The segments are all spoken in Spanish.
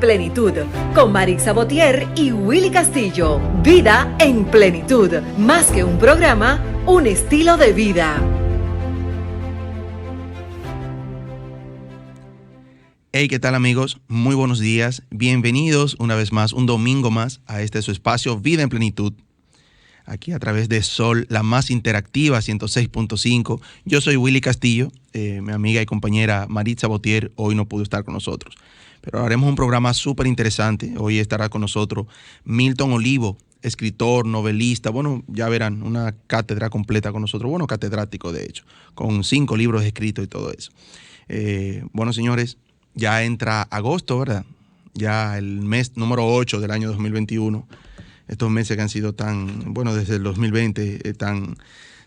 Plenitud, con Marix Sabotier y Willy Castillo. Vida en plenitud, más que un programa, un estilo de vida. Hey, ¿qué tal amigos? Muy buenos días. Bienvenidos una vez más, un domingo más, a este su espacio Vida en Plenitud. Aquí a través de Sol, la más interactiva, 106.5. Yo soy Willy Castillo, mi amiga y compañera Marix Sabotier hoy no pudo estar con nosotros. Pero haremos un programa súper interesante. Hoy estará con nosotros Milton Olivo, escritor, novelista. Bueno, ya verán, una cátedra completa con nosotros. Bueno, catedrático de hecho, con 5 libros escritos y todo eso. Bueno, señores, ya entra agosto, ¿verdad? Ya el mes número 8 del año 2021. Estos meses que han sido tan, bueno, desde el 2020,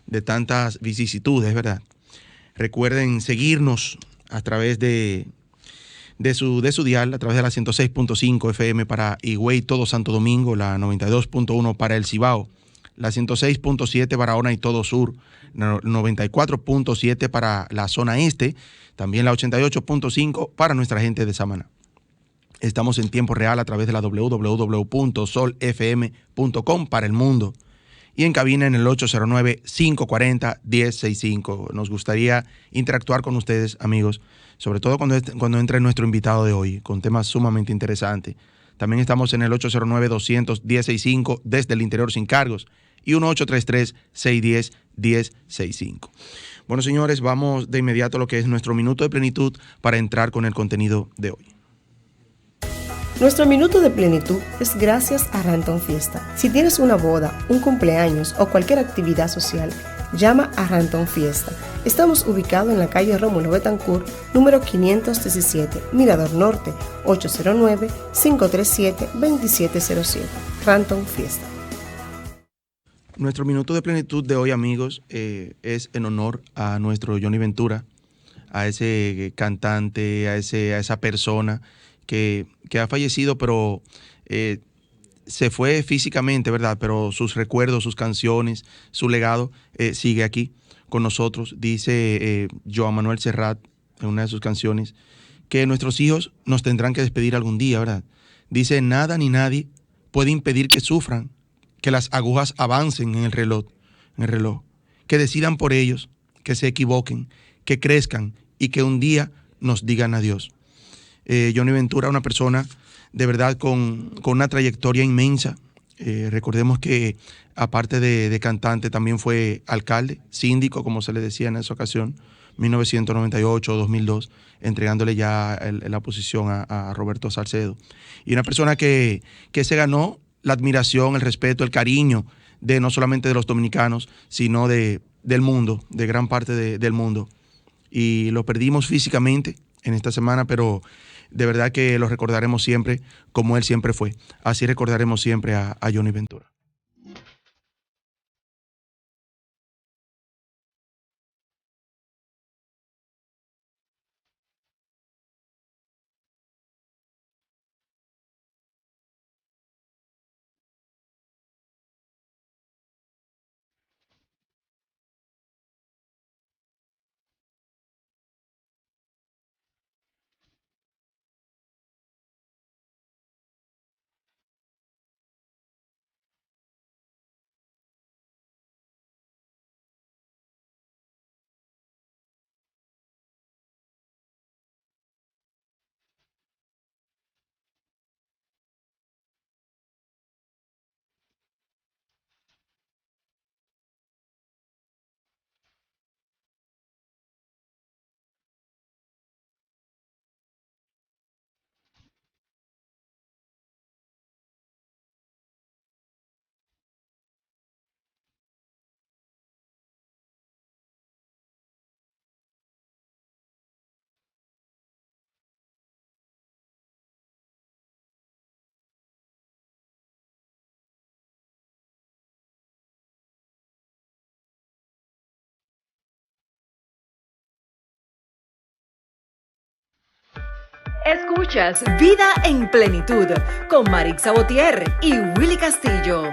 de tantas vicisitudes, ¿verdad? Recuerden seguirnos a través de su dial, a través de la 106.5 FM para Higüey, todo Santo Domingo, la 92.1 para el Cibao, la 106.7 Barahona y todo Sur, 94.7 para la zona este, también la 88.5 para nuestra gente de Samaná. Estamos en tiempo real a través de la www.solfm.com para el mundo y en cabina en el 809-540-1065. Nos gustaría interactuar con ustedes, amigos, sobre todo cuando entre nuestro invitado de hoy, con temas sumamente interesantes. También estamos en el 809-200-1065 desde el interior sin cargos y 1-833-610-1065. Bueno, señores, vamos de inmediato a lo que es nuestro minuto de plenitud para entrar con el contenido de hoy. Nuestro minuto de plenitud es gracias a Ranton Fiesta. Si tienes una boda, un cumpleaños o cualquier actividad social, llama a Ranton Fiesta. Estamos ubicados en la calle Rómulo Betancourt, número 517, Mirador Norte, 809-537-2707. Ranton Fiesta. Nuestro minuto de plenitud de hoy, amigos, es en honor a nuestro Johnny Ventura, a ese cantante, a esa persona que ha fallecido, pero se fue físicamente, ¿verdad? Pero sus recuerdos, sus canciones, su legado sigue aquí con nosotros. Dice Joan Manuel Serrat en una de sus canciones que nuestros hijos nos tendrán que despedir algún día, ¿verdad? Dice, nada ni nadie puede impedir que sufran, que las agujas avancen en el reloj, que decidan por ellos, que se equivoquen, que crezcan y que un día nos digan adiós. Johnny Ventura, una persona de verdad con una trayectoria inmensa. Recordemos que aparte de cantante también fue alcalde, síndico, como se le decía en esa ocasión, 1998-2002, entregándole ya la posición a Roberto Salcedo. Y una persona que se ganó la admiración, el respeto, el cariño de no solamente de los dominicanos, sino del mundo, de gran parte del mundo. Y lo perdimos físicamente en esta semana, pero de verdad que lo recordaremos siempre como él siempre fue. Así recordaremos siempre a Johnny Ventura. Escuchas Vida en Plenitud con Marix Sabotier y Willy Castillo.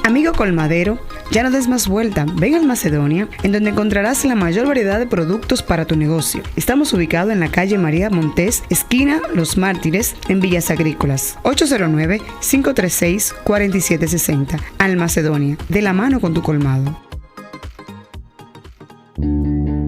Amigo colmadero, Ya no des más vuelta, ven al Macedonia, en donde encontrarás la mayor variedad de productos para tu negocio. Estamos ubicados en la calle María Montés, esquina Los Mártires, en Villas Agrícolas. 809-536-4760. Al Macedonia, de la mano con tu colmado.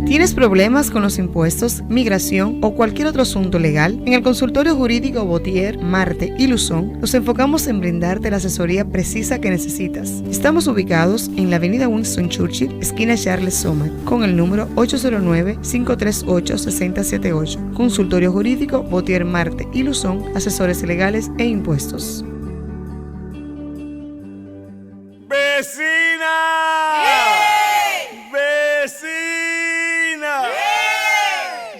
¿Tienes problemas con los impuestos, migración o cualquier otro asunto legal? En el consultorio jurídico Botier, Marte y Luzón nos enfocamos en brindarte la asesoría precisa que necesitas. Estamos ubicados en la avenida Winston Churchill, esquina Charles Sommer, con el número 809-538-6078. Consultorio jurídico Botier, Marte y Luzón, asesores legales e impuestos. ¡Vecina!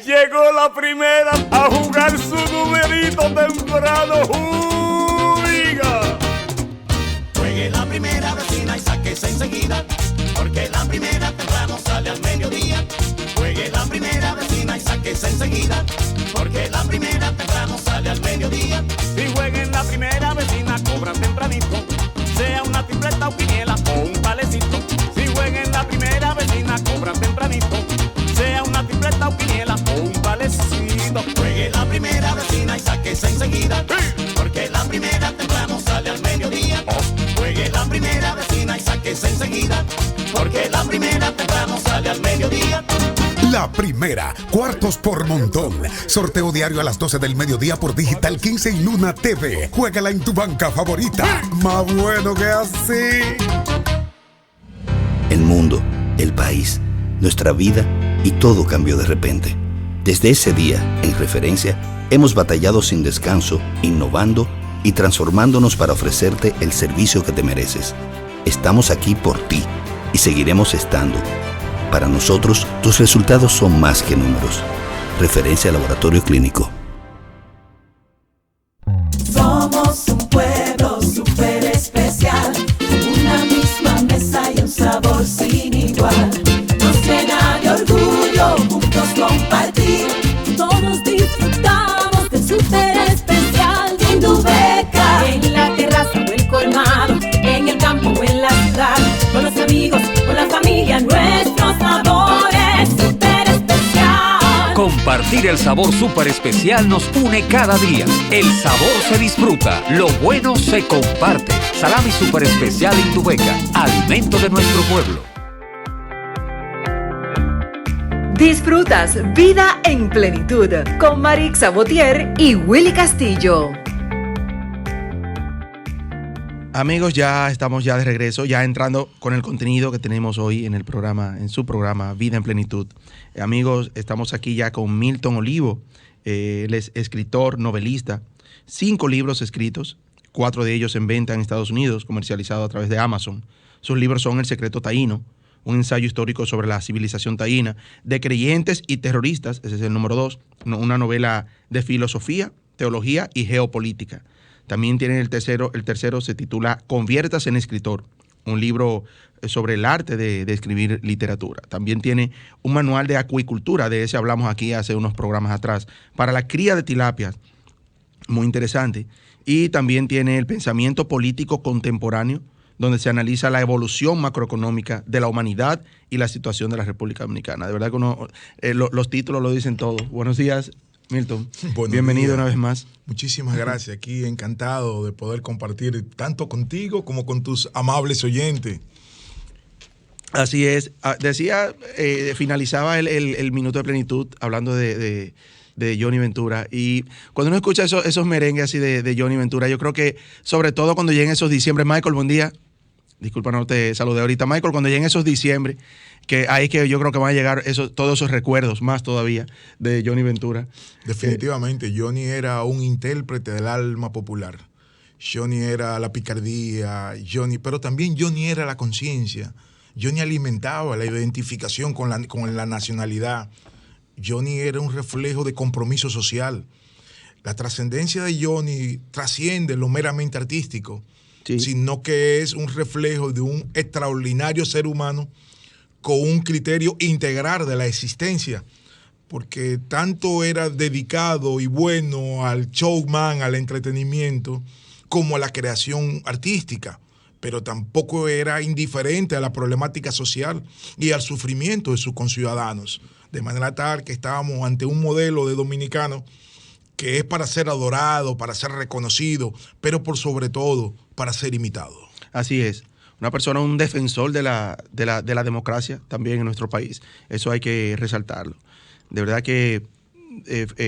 Llegó la primera a jugar su numerito temprano. ¡Juiga! Juegue la primera, vecina, y sáquese enseguida, porque la primera temprano sale al mediodía. Juegue la primera, vecina, y sáquese enseguida, porque la primera temprano sale al mediodía. Si jueguen la primera, vecina, cobran tempranito, sea una tripleta o quiniela o un palecito. Si jueguen la primera, vecina, cobran tempranito, sea una tripleta o quiniela o un valecito. Juegue la primera, vecina, y sáquese enseguida, porque la primera temprano sale al mediodía. Juegue la primera, vecina, y sáquese enseguida, porque la primera temprano sale al mediodía. La primera, cuartos por montón. Sorteo diario a las 12 del mediodía por Digital 15 y Luna TV. Juégala en tu banca favorita. Más bueno que así. El mundo, el país, nuestra vida y todo cambió de repente. Desde ese día, en Referencia, hemos batallado sin descanso, innovando y transformándonos para ofrecerte el servicio que te mereces. Estamos aquí por ti y seguiremos estando. Para nosotros, tus resultados son más que números. Referencia Laboratorio Clínico. Somos un pueblo súper especial, una misma mesa y un sabor sin igual. Nos llena de orgullo juntos compartir. Todos disfrutamos del súper especial de Indubeca. En la terraza o el colmado, en el campo o en la ciudad, con los amigos, con la familia, nuestro sabor es súper especial. Compartir el sabor súper especial nos une cada día. El sabor se disfruta, lo bueno se comparte. Salami súper especial Indubeca, alimento de nuestro pueblo. Disfrutas Vida en Plenitud con Marix Botier y Willy Castillo. Amigos, ya estamos de regreso, ya entrando con el contenido que tenemos hoy en el programa, en su programa Vida en Plenitud. Amigos, estamos aquí ya con Milton Olivo. Él es escritor, novelista, 5 libros escritos, 4 de ellos en venta en Estados Unidos, comercializado a través de Amazon. Sus libros son El secreto taíno, un ensayo histórico sobre la civilización taína, De creyentes y terroristas, ese es el número 2, una novela de filosofía, teología y geopolítica. También tiene el tercero se titula Conviértase en escritor, un libro sobre el arte de escribir literatura. También tiene un manual de acuicultura, de ese hablamos aquí hace unos programas atrás, para la cría de tilapias, muy interesante. Y también tiene El pensamiento político contemporáneo, donde se analiza la evolución macroeconómica de la humanidad y la situación de la República Dominicana. De verdad que los títulos lo dicen todo. Buenos días, Milton. Bienvenido una vez más. Muchísimas gracias. Aquí encantado de poder compartir tanto contigo como con tus amables oyentes. Así es. Decía, finalizaba el minuto de plenitud hablando de Johnny Ventura. Y cuando uno escucha esos merengues así de Johnny Ventura, yo creo que sobre todo cuando lleguen esos diciembre, Michael, buen día. Disculpa, no te saludé ahorita. Michael, cuando lleguen esos diciembre, que ahí que yo creo que van a llegar todos esos recuerdos más todavía de Johnny Ventura. Definitivamente, Johnny era un intérprete del alma popular. Johnny era la picardía, pero también Johnny era la conciencia. Johnny alimentaba la identificación con la nacionalidad. Johnny era un reflejo de compromiso social. La trascendencia de Johnny trasciende lo meramente artístico, sí, sino que es un reflejo de un extraordinario ser humano con un criterio integral de la existencia, porque tanto era dedicado y bueno al showman, al entretenimiento, como a la creación artística. pero tampoco era indiferente a la problemática social y al sufrimiento de sus conciudadanos. De manera tal que estábamos ante un modelo de dominicano que es para ser adorado, para ser reconocido, pero por sobre todo para ser imitado. Así es. Una persona, un defensor de la democracia también en nuestro país. Eso hay que resaltarlo. De verdad que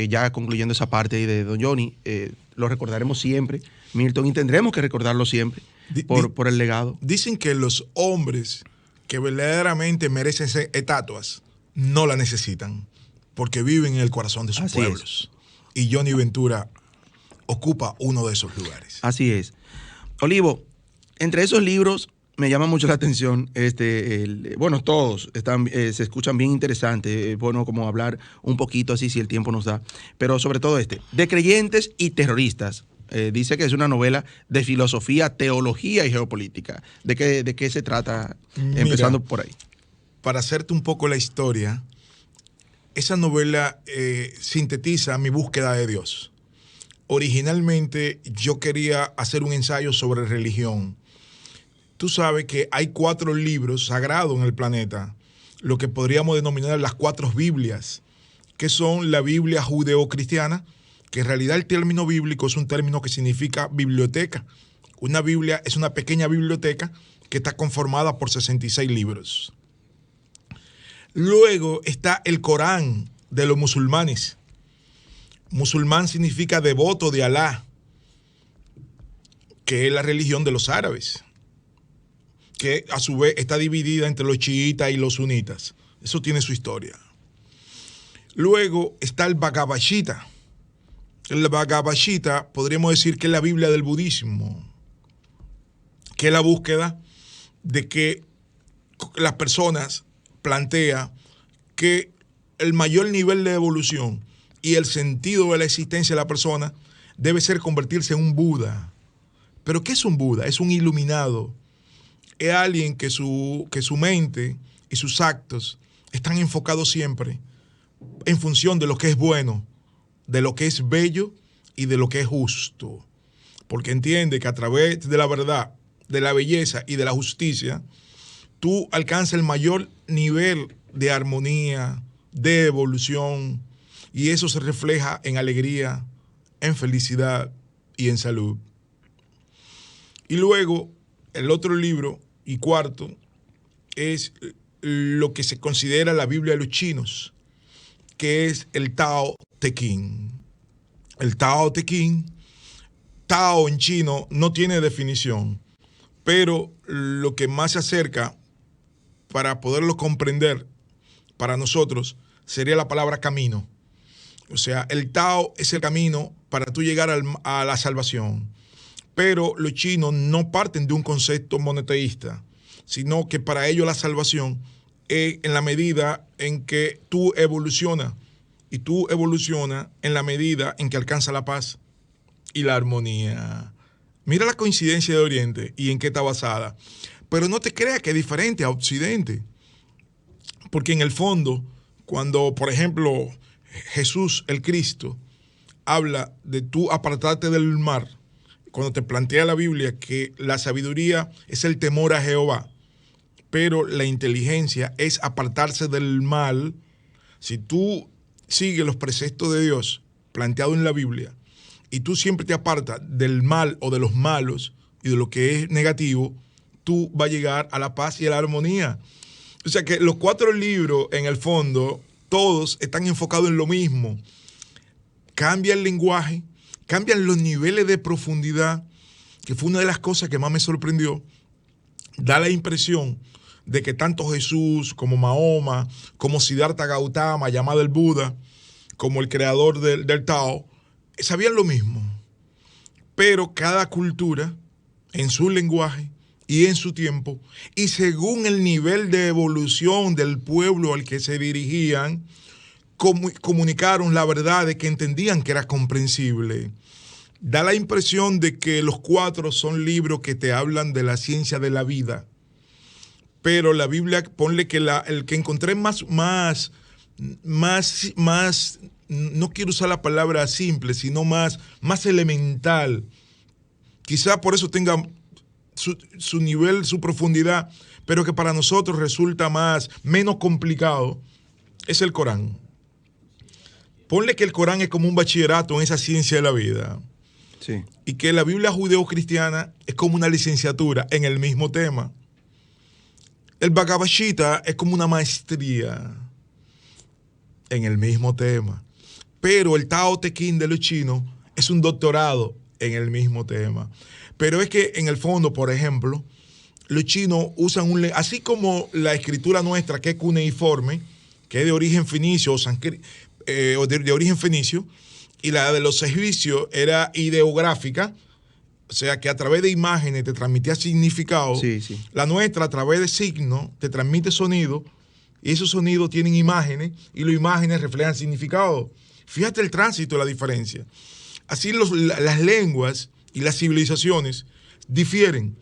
ya concluyendo esa parte ahí de don Johnny, lo recordaremos siempre, Milton, y tendremos que recordarlo siempre por el legado. Dicen que los hombres que verdaderamente merecen ser estatuas no la necesitan, porque viven en el corazón de sus Así pueblos. Y Johnny Ventura ocupa uno de esos lugares. Así es. Olivo, entre esos libros me llama mucho la atención, bueno, todos se escuchan bien interesantes, bueno, como hablar un poquito así si el tiempo nos da, pero sobre todo De creyentes y terroristas. Dice que es una novela de filosofía, teología y geopolítica. ¿De qué se trata? Empezando por ahí. Para hacerte un poco la historia, esa novela sintetiza mi búsqueda de Dios. Originalmente yo quería hacer un ensayo sobre religión. Tú sabes que hay 4 libros sagrados en el planeta, lo que podríamos denominar las 4 Biblias, que son la Biblia judeocristiana, que en realidad el término bíblico es un término que significa biblioteca. Una Biblia es una pequeña biblioteca que está conformada por 66 libros. Luego está el Corán de los musulmanes. Musulmán significa devoto de Alá, que es la religión de los árabes, que a su vez está dividida entre los chiitas y los sunitas. Eso tiene su historia. Luego está el Bhagavad Gita. El Bhagavad Gita podríamos decir que es la Biblia del budismo, que es la búsqueda de que las personas plantea que el mayor nivel de evolución y el sentido de la existencia de la persona debe ser convertirse en un Buda. ¿Pero qué es un Buda? Es un iluminado. Es alguien que su mente y sus actos están enfocados siempre en función de lo que es bueno, de lo que es bello y de lo que es justo. Porque entiende que a través de la verdad, de la belleza y de la justicia, tú alcanzas el mayor nivel de armonía, de evolución, y eso se refleja en alegría, en felicidad y en salud. Y luego, el otro libro, y cuarto, es lo que se considera la Biblia de los chinos, que es el Tao Te Ching. El Tao Te Ching, Tao en chino no tiene definición, pero lo que más se acerca para poderlo comprender para nosotros sería la palabra camino. O sea, el Tao es el camino para tú llegar a la salvación. Pero los chinos no parten de un concepto monoteísta, sino que para ellos la salvación es en la medida en que tú evolucionas. Y tú evolucionas en la medida en que alcanza la paz y la armonía. Mira la coincidencia de Oriente y en qué está basada. Pero no te creas que es diferente a Occidente. Porque en el fondo, cuando, por ejemplo, Jesús, el Cristo, habla de tú apartarte del mal, cuando te plantea la Biblia que la sabiduría es el temor a Jehová, pero la inteligencia es apartarse del mal, si tú sigues los preceptos de Dios planteados en la Biblia y tú siempre te apartas del mal o de los malos y de lo que es negativo, tú vas a llegar a la paz y a la armonía. O sea que los 4 libros, en el fondo, todos están enfocados en lo mismo. Cambia el lenguaje, cambian los niveles de profundidad, que fue una de las cosas que más me sorprendió. Da la impresión de que tanto Jesús como Mahoma, como Siddhartha Gautama, llamado el Buda, como el creador del Tao, sabían lo mismo. Pero cada cultura, en su lenguaje y en su tiempo, y según el nivel de evolución del pueblo al que se dirigían, comunicaron la verdad de que entendían que era comprensible. Da la impresión de que los 4 son libros que te hablan de la ciencia de la vida. Pero la Biblia, ponle que el que encontré más, no quiero usar la palabra simple, sino más elemental. Quizá por eso tenga su nivel, su profundidad, pero que para nosotros resulta menos complicado, es el Corán. Ponle que el Corán es como un bachillerato en esa ciencia de la vida. Sí. Y que la Biblia judeo-cristiana es como una licenciatura en el mismo tema. El Bhagavad Gita es como una maestría en el mismo tema. Pero el Tao Te Ching de los chinos es un doctorado en el mismo tema. Pero es que en el fondo, por ejemplo, los chinos usan así como la escritura nuestra, que es cuneiforme, que es de origen fenicio o de origen fenicio, y la de los egipcios era ideográfica, o sea que a través de imágenes te transmitía significado. Sí, sí. La nuestra a través de signos te transmite sonido, y esos sonidos tienen imágenes, y las imágenes reflejan significado. Fíjate el tránsito, la diferencia. Así las lenguas y las civilizaciones difieren.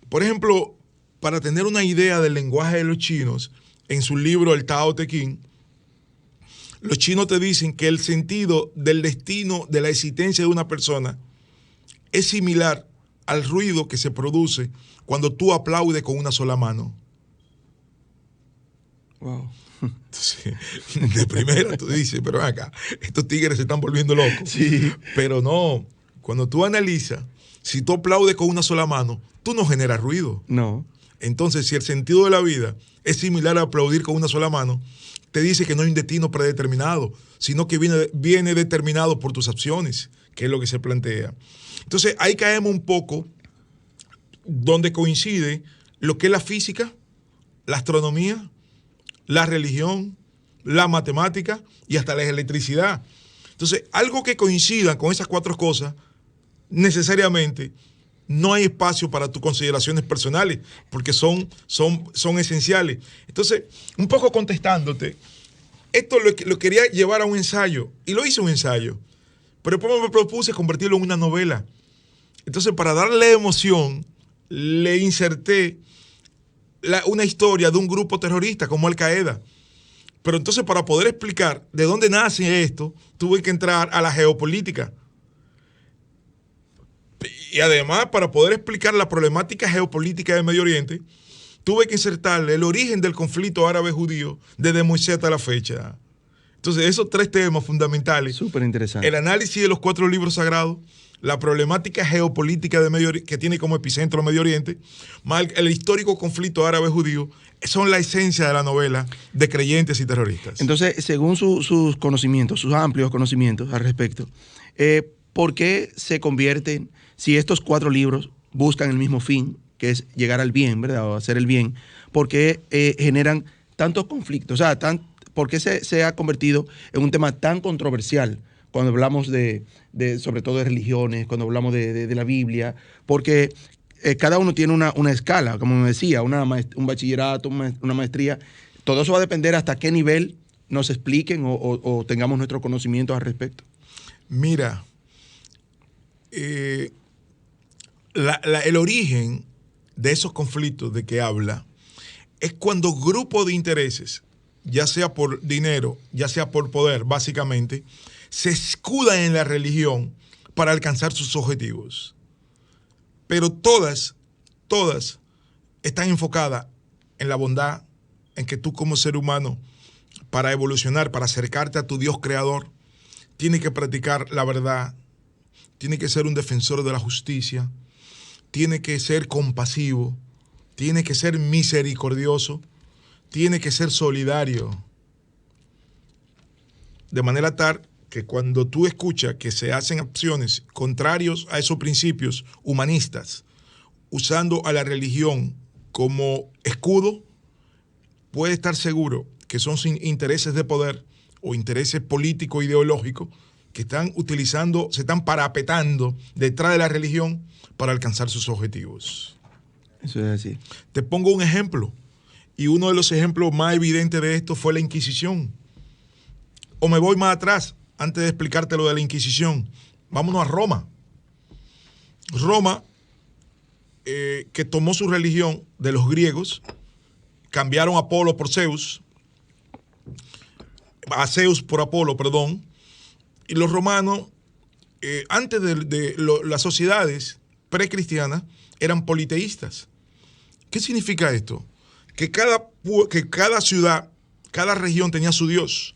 Por ejemplo, para tener una idea del lenguaje de los chinos, en su libro El Tao Te Ching, los chinos te dicen que el sentido del destino de la existencia de una persona es similar al ruido que se produce cuando tú aplaudes con una sola mano. Wow. Sí, de primera tú dices, pero acá, estos tigres se están volviendo locos. Sí. Pero no, cuando tú analizas, si tú aplaudes con una sola mano, tú no generas ruido. No. Entonces, si el sentido de la vida es similar a aplaudir con una sola mano, te dice que no hay un destino predeterminado, sino que viene determinado por tus acciones, que es lo que se plantea. Entonces, ahí caemos un poco donde coincide lo que es la física, la astronomía, la religión, la matemática y hasta la electricidad. Entonces, algo que coincida con esas cuatro cosas, necesariamente no hay espacio para tus consideraciones personales, porque son esenciales. Entonces, un poco contestándote, esto lo quería llevar a un ensayo, y lo hice un ensayo, pero después me propuse convertirlo en una novela. Entonces, para darle emoción, le inserté una historia de un grupo terrorista como Al Qaeda. Pero entonces, para poder explicar de dónde nace esto, tuve que entrar a la geopolítica. Y además, para poder explicar la problemática geopolítica del Medio Oriente, tuve que insertarle el origen del conflicto árabe-judío desde Moisés hasta la fecha. Entonces, esos tres temas fundamentales. Súper interesante. El análisis de los 4 libros sagrados, la problemática geopolítica de que tiene como epicentro el Medio Oriente, más el histórico conflicto árabe-judío, son la esencia de la novela de creyentes y terroristas. Entonces, según sus conocimientos, sus amplios conocimientos al respecto, ¿por qué se convierten, si estos 4 libros buscan el mismo fin, que es llegar al bien, ¿verdad? O hacer el bien, ¿por qué generan tantos conflictos? O sea, ¿por qué se ha convertido en un tema tan controversial cuando hablamos sobre todo de religiones, cuando hablamos de la Biblia? Porque cada uno tiene una escala, como me decía, un bachillerato, una maestría. Todo eso va a depender hasta qué nivel nos expliquen o tengamos nuestro conocimiento al respecto. Mira, el origen de esos conflictos de que habla es cuando grupos de intereses, ya sea por dinero, ya sea por poder, básicamente, se escudan en la religión para alcanzar sus objetivos. Pero todas están enfocadas en la bondad, en que tú como ser humano, para evolucionar, para acercarte a tu Dios creador, tienes que practicar la verdad, tienes que ser un defensor de la justicia, tienes que ser compasivo, tienes que ser misericordioso, tienes que ser solidario. De manera tal que cuando tú escuchas que se hacen acciones contrarias a esos principios humanistas, usando a la religión como escudo, puede estar seguro que son sin intereses de poder o intereses políticos ideológicos que están utilizando, se están parapetando detrás de la religión para alcanzar sus objetivos. Eso es así. Te pongo un ejemplo, y uno de los ejemplos más evidentes de esto fue la Inquisición. O me voy más atrás, antes de explicarte lo de la Inquisición. Vámonos a Roma. Roma, que tomó su religión de los griegos, cambiaron a Apolo por Zeus, a Zeus por Apolo, perdón, y los romanos, antes de las sociedades precristianas, eran politeístas. ¿Qué significa esto? Que cada ciudad, cada región tenía su Dios.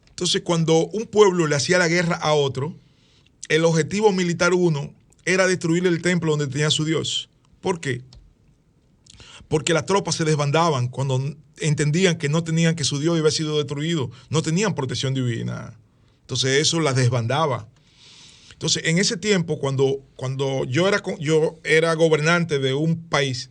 Entonces, cuando un pueblo le hacía la guerra a otro, el objetivo militar uno era destruir el templo donde tenía su Dios. ¿Por qué? Porque las tropas se desbandaban cuando entendían que no tenían, que su Dios había sido destruido, no tenían protección divina. Entonces eso las desbandaba. Entonces en ese tiempo, cuando yo era gobernante de un país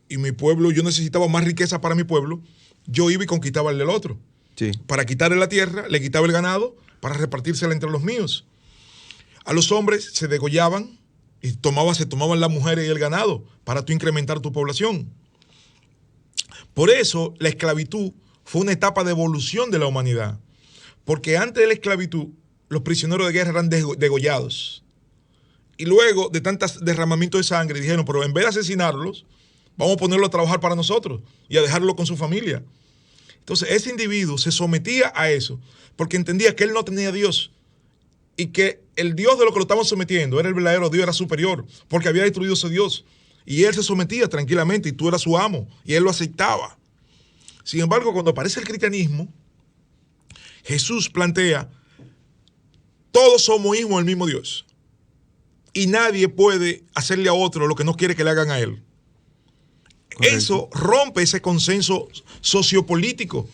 y mi pueblo, yo necesitaba más riqueza para mi pueblo, yo iba y conquistaba el del otro. Sí. Para quitarle la tierra, le quitaba el ganado, para repartírsela entre los míos. A los hombres se degollaban y se tomaban las mujeres y el ganado para tú incrementar tu población. Por eso la esclavitud fue una etapa de evolución de la humanidad. Porque antes de la esclavitud, los prisioneros de guerra eran degollados. Y luego de tantos derramamientos de sangre, dijeron, pero en vez de asesinarlos, vamos a ponerlo a trabajar para nosotros y a dejarlo con su familia. Entonces ese individuo se sometía a eso porque entendía que él no tenía Dios y que el Dios de lo que lo estaban sometiendo era el verdadero Dios, era superior, porque había destruido a ese Dios. Y él se sometía tranquilamente y tú eras su amo y él lo aceptaba. Sin embargo, cuando aparece el cristianismo, Jesús plantea, todos somos hijos del mismo Dios y nadie puede hacerle a otro lo que no quiere que le hagan a él. Correcto. Eso rompe ese consenso sociopolítico.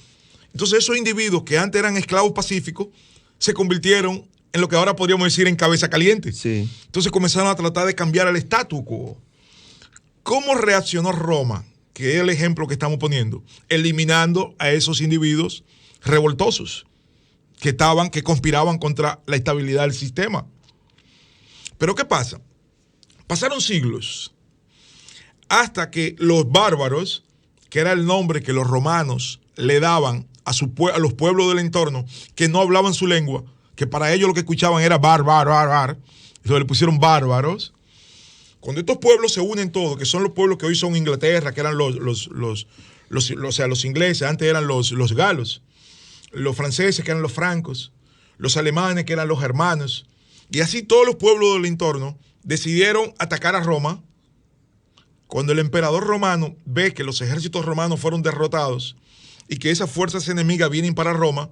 Entonces esos individuos que antes eran esclavos pacíficos se convirtieron en lo que ahora podríamos decir en cabeza caliente. Sí. Entonces comenzaron a tratar de cambiar el statu quo. ¿Cómo reaccionó Roma? Que es el ejemplo que estamos poniendo. Eliminando a esos individuos revoltosos que conspiraban contra la estabilidad del sistema. Pero ¿qué pasa? Pasaron siglos hasta que los bárbaros, que era el nombre que los romanos le daban a los pueblos del entorno, que no hablaban su lengua, que para ellos lo que escuchaban era entonces le pusieron bárbaros. Cuando estos pueblos se unen todos, que son los pueblos que hoy son Inglaterra, que eran los ingleses, antes eran los galos, los franceses, que eran los francos, los alemanes, que eran los germanos, y así todos los pueblos del entorno decidieron atacar a Roma. Cuando el emperador romano ve que los ejércitos romanos fueron derrotados y que esas fuerzas enemigas vienen para Roma,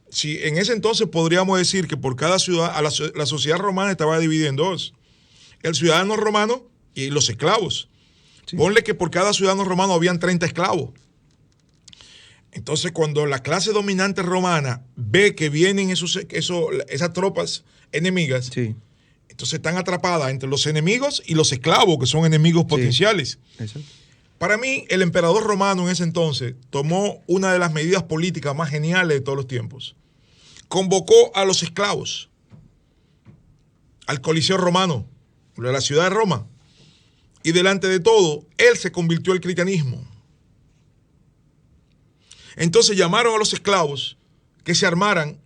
si en ese entonces podríamos decir que por cada ciudad, la sociedad romana estaba dividida en dos. El ciudadano romano y los esclavos. Sí. Ponle que por cada ciudadano romano habían 30 esclavos. Entonces, cuando la clase dominante romana ve que vienen esas tropas enemigas, sí, entonces están atrapadas entre los enemigos y los esclavos, que son enemigos potenciales. Sí. Para mí, el emperador romano en ese entonces tomó una de las medidas políticas más geniales de todos los tiempos. Convocó a los esclavos al Coliseo romano, de la ciudad de Roma, y delante de todo, él se convirtió al cristianismo. Entonces llamaron a los esclavos que se armaran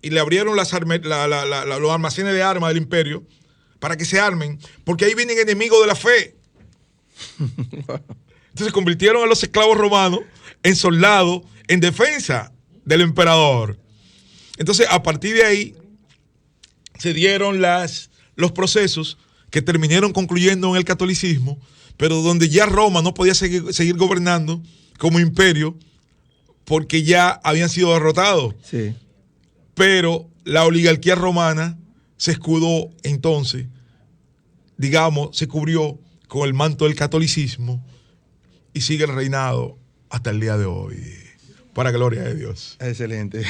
y le abrieron los almacenes de armas del imperio para que se armen, porque ahí vienen enemigos de la fe. Entonces convirtieron a los esclavos romanos en soldados en defensa del emperador. Entonces, a partir de ahí, se dieron los procesos que terminaron concluyendo en el catolicismo, pero donde ya Roma no podía seguir gobernando como imperio porque ya habían sido derrotados. Sí. Pero la oligarquía romana se escudó entonces, digamos, se cubrió con el manto del catolicismo y sigue el reinado hasta el día de hoy. Para gloria de Dios. Excelente.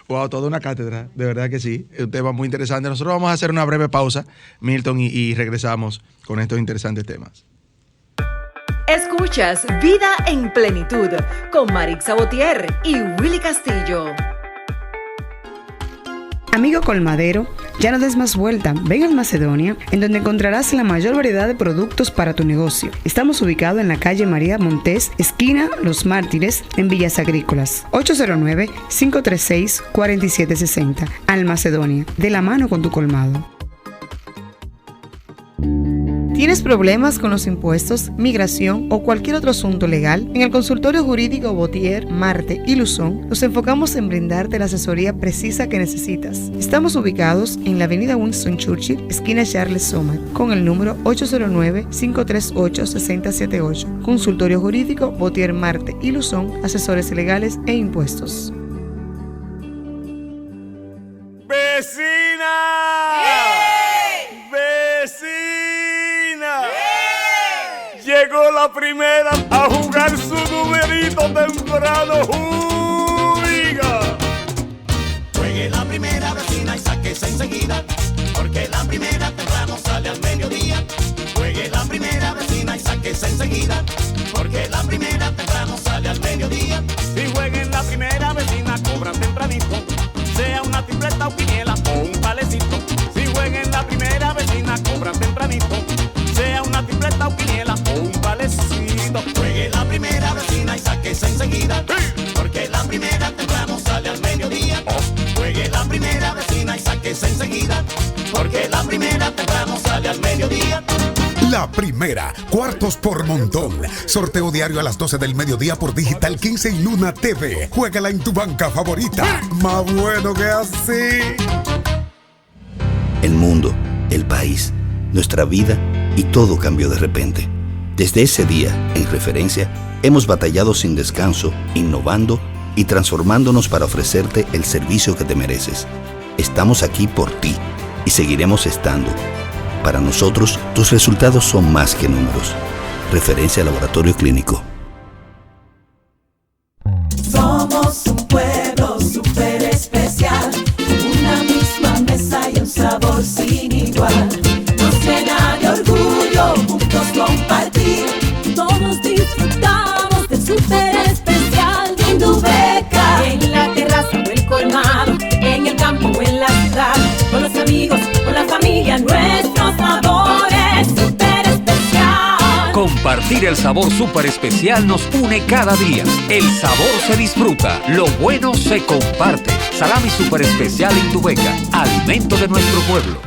Wow, toda una cátedra, de verdad que sí. Un tema muy interesante. Nosotros vamos a hacer una breve pausa, Milton, y regresamos con estos interesantes temas. Escuchas Vida en Plenitud con Marix Sabotier y Willy Castillo. Amigo colmadero, ya no des más vuelta, ven al Macedonia, en donde encontrarás la mayor variedad de productos para tu negocio. Estamos ubicados en la calle María Montés, esquina Los Mártires, en Villas Agrícolas. 809-536-4760. Al Macedonia, de la mano con tu colmado. ¿Tienes problemas con los impuestos, migración o cualquier otro asunto legal? En el consultorio jurídico Botier, Marte y Luzón nos enfocamos en brindarte la asesoría precisa que necesitas. Estamos ubicados en la avenida Winston Churchill, esquina Charles Sommer, con el número 809-538-6078. Consultorio jurídico Botier, Marte y Luzón, asesores legales e impuestos. ¡Vecina! ¡Hey! ¡Vecina! ¡Hey! Llegó la primera a jugar su numerito temprano. ¡Juiga! Juegue la primera, vecina, y sáquese enseguida, porque la primera temprano sale al mediodía. Juegue la primera, vecina, y sáquese enseguida, porque la primera temprano sale al mediodía. Si jueguen la primera, vecina, cobran tempranito, sea una tripleta o quiniela o un palecito. Si jueguen la primera, vecina, cobran tempranito, sea una tripleta o quiniela o un palecito. Juegue la primera, vecina, y sáquese enseguida, porque la primera temprano sale al mediodía. Juegue la primera, vecina, y sáquese enseguida, porque la primera temprano sale al mediodía. La primera, cuartos por montón. Sorteo diario a las 12 del mediodía por Digital 15 y Luna TV. Juégala en tu banca favorita. Más bueno que así. El mundo, el país, nuestra vida y todo cambió de repente. Desde ese día, en referencia, hemos batallado sin descanso, innovando y transformándonos para ofrecerte el servicio que te mereces. Estamos aquí por ti y seguiremos estando. Para nosotros, tus resultados son más que números. Referencia Laboratorio Clínico. Somos un pueblo súper especial, una misma mesa y un sabor sin igual. Nos llena de orgullo juntos compartir. Todos disfrutamos del súper especial de Indubeca. En la terraza o el colmado, en el campo o en la ciudad, con los amigos, con la familia, nuestro sabor es súper especial. Compartir el sabor súper especial nos une cada día. El sabor se disfruta, lo bueno se comparte. Salami súper especial Indubeca, alimento de nuestro pueblo.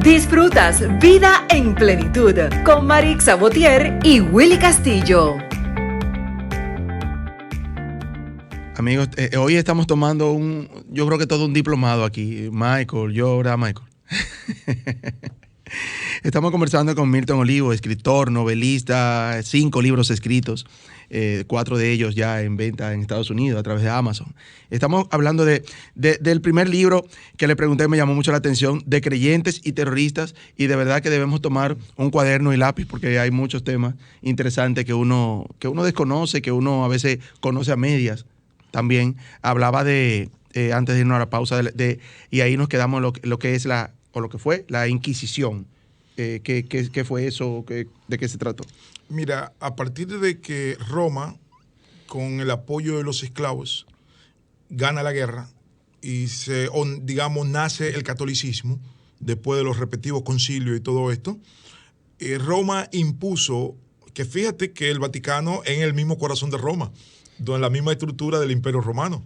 Disfrutas Vida en Plenitud con Marix Botier y Willy Castillo. Amigos, hoy estamos tomando yo creo que todo un diplomado aquí. Michael, yo, ¿verdad, Michael? Estamos conversando con Milton Olivo, escritor, novelista, 5 libros escritos, 4 de ellos ya en venta en Estados Unidos a través de Amazon. Estamos hablando del primer libro que le pregunté, me llamó mucho la atención, de creyentes y terroristas, y de verdad que debemos tomar un cuaderno y lápiz porque hay muchos temas interesantes que uno desconoce, que uno a veces conoce a medias. También hablaba antes de irnos a la pausa, y ahí nos quedamos lo que es lo que fue la Inquisición. ¿Qué fue eso? ¿De qué se trató? Mira, a partir de que Roma, con el apoyo de los esclavos, gana la guerra y nace el catolicismo, después de los respectivos concilios y todo esto, Roma impuso, que fíjate que el Vaticano es en el mismo corazón de Roma, donde la misma estructura del Imperio Romano,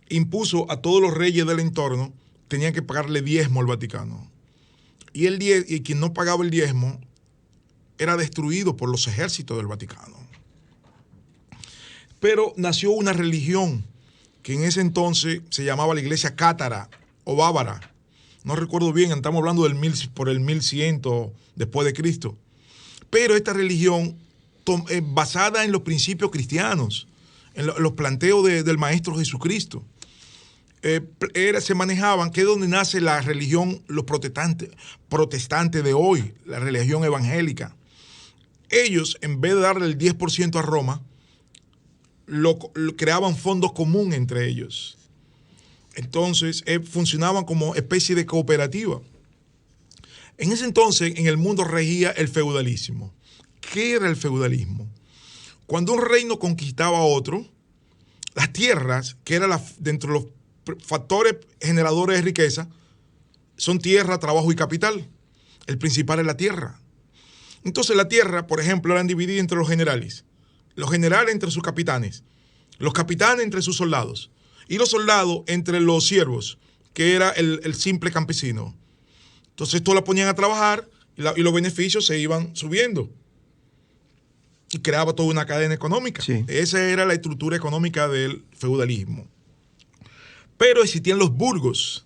impuso a todos los reyes del entorno, tenían que pagarle diezmo al Vaticano. Y quien no pagaba el diezmo era destruido por los ejércitos del Vaticano. Pero nació una religión que en ese entonces se llamaba la Iglesia Cátara o Bávara. No recuerdo bien, estamos hablando por el 1100 después de Cristo. Pero esta religión, basada en los principios cristianos, en los planteos del Maestro Jesucristo, se manejaban, que es donde nace la religión, los protestantes de hoy, la religión evangélica. Ellos, en vez de darle el 10% a Roma, creaban fondos comunes entre ellos. Entonces, funcionaban como especie de cooperativa. En ese entonces, en el mundo regía el feudalismo. ¿Qué era el feudalismo? Cuando un reino conquistaba a otro, las tierras, que era dentro de los factores generadores de riqueza, son tierra, trabajo y capital. El principal es la tierra. Entonces la tierra, por ejemplo, eran divididas entre los generales entre sus capitanes, los capitanes entre sus soldados y los soldados entre los siervos, que era el simple campesino. Entonces esto la ponían a trabajar y los beneficios se iban subiendo. Y creaba toda una cadena económica. Sí. Esa era la estructura económica del feudalismo. Pero existían los burgos,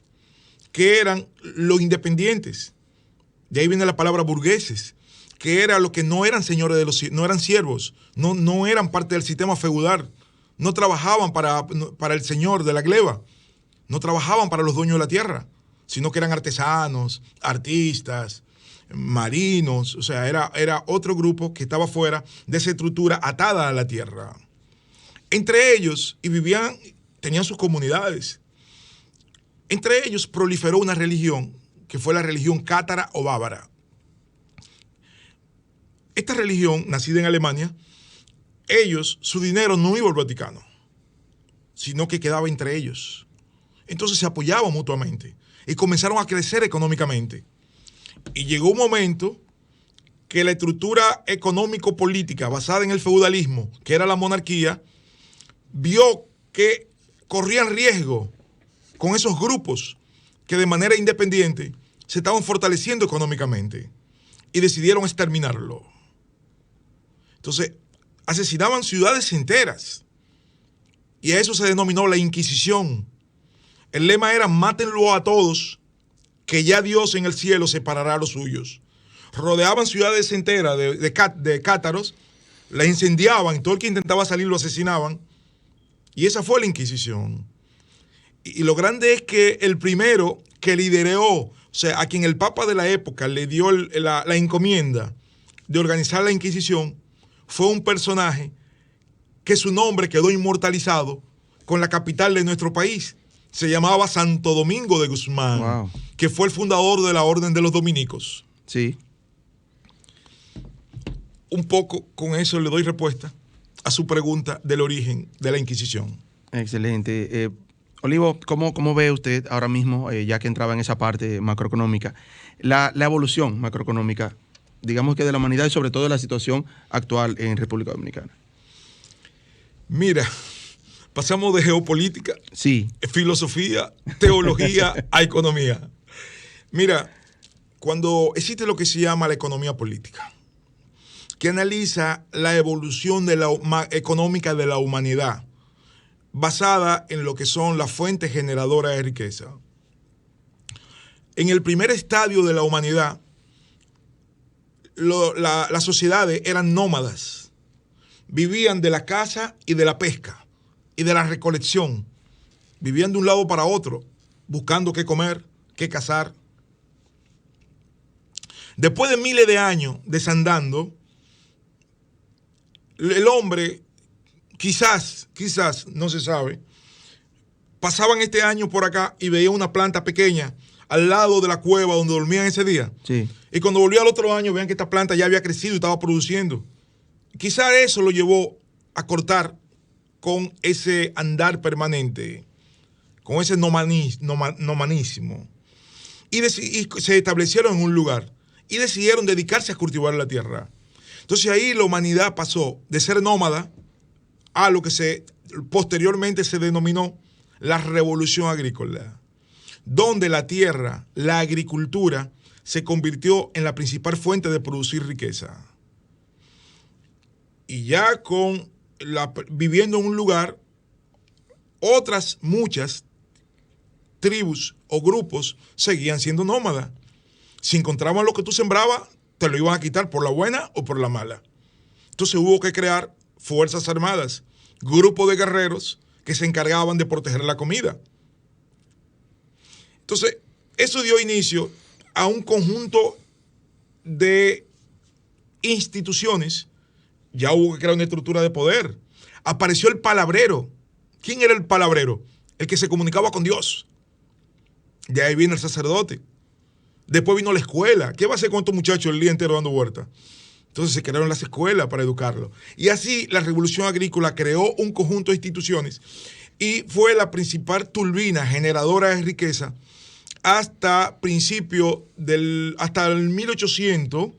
que eran los independientes. De ahí viene la palabra burgueses, que eran los que no eran señores no eran siervos, no eran parte del sistema feudal, no trabajaban para el señor de la gleba, no trabajaban para los dueños de la tierra, sino que eran artesanos, artistas, marinos, o sea, era otro grupo que estaba fuera de esa estructura atada a la tierra. Entre ellos, tenían sus comunidades. Entre ellos proliferó una religión que fue la religión cátara o bávara. Esta religión, nacida en Alemania, su dinero no iba al Vaticano, sino que quedaba entre ellos. Entonces se apoyaban mutuamente y comenzaron a crecer económicamente. Y llegó un momento que la estructura económico-política basada en el feudalismo, que era la monarquía, vio que corrían riesgo con esos grupos que de manera independiente se estaban fortaleciendo económicamente y decidieron exterminarlo. Entonces, asesinaban ciudades enteras y a eso se denominó la Inquisición. El lema era: mátenlo a todos, que ya Dios en el cielo separará a los suyos. Rodeaban ciudades enteras de cátaros, las incendiaban y todo el que intentaba salir lo asesinaban. Y esa fue la Inquisición. Y lo grande es que el primero que lideró, o sea, a quien el Papa de la época le dio la encomienda de organizar la Inquisición, fue un personaje que su nombre quedó inmortalizado con la capital de nuestro país. Se llamaba Santo Domingo de Guzmán, wow, que fue el fundador de la Orden de los Dominicos. Sí. Un poco con eso le doy respuesta a su pregunta del origen de la Inquisición. Excelente. Olivo, ¿cómo ve usted ahora mismo, ya que entraba en esa parte macroeconómica, la evolución macroeconómica, digamos que de la humanidad y sobre todo de la situación actual en República Dominicana? Mira, pasamos de geopolítica, sí, filosofía, teología a economía. Mira, cuando existe lo que se llama la economía política, que analiza la evolución económica de la humanidad, basada en lo que son las fuentes generadoras de riqueza. En el primer estadio de la humanidad, las sociedades eran nómadas, vivían de la caza y de la pesca y de la recolección, vivían de un lado para otro, buscando qué comer, qué cazar. Después de miles de años desandando, el hombre, quizás, no se sabe, pasaban este año por acá y veía una planta pequeña al lado de la cueva donde dormían ese día. Sí. Y cuando volvió al otro año, vean que esta planta ya había crecido y estaba produciendo. Quizás eso lo llevó a cortar con ese andar permanente, con ese nomanismo. Y se establecieron en un lugar y decidieron dedicarse a cultivar la tierra. Entonces ahí la humanidad pasó de ser nómada a lo que posteriormente se denominó la revolución agrícola, donde la tierra, la agricultura, se convirtió en la principal fuente de producir riqueza. Y ya viviendo en un lugar, otras muchas tribus o grupos seguían siendo nómadas. Si encontraban lo que tú sembrabas, te lo iban a quitar por la buena o por la mala. Entonces hubo que crear fuerzas armadas, grupos de guerreros que se encargaban de proteger la comida. Entonces, eso dio inicio a un conjunto de instituciones. Ya hubo que crear una estructura de poder. Apareció el palabrero. ¿Quién era el palabrero? El que se comunicaba con Dios. De ahí viene el sacerdote. Después vino la escuela. ¿Qué va a hacer con estos muchachos el día entero dando vueltas? Entonces se crearon las escuelas para educarlos. Y así la revolución agrícola creó un conjunto de instituciones y fue la principal turbina generadora de riqueza hasta hasta el 1800,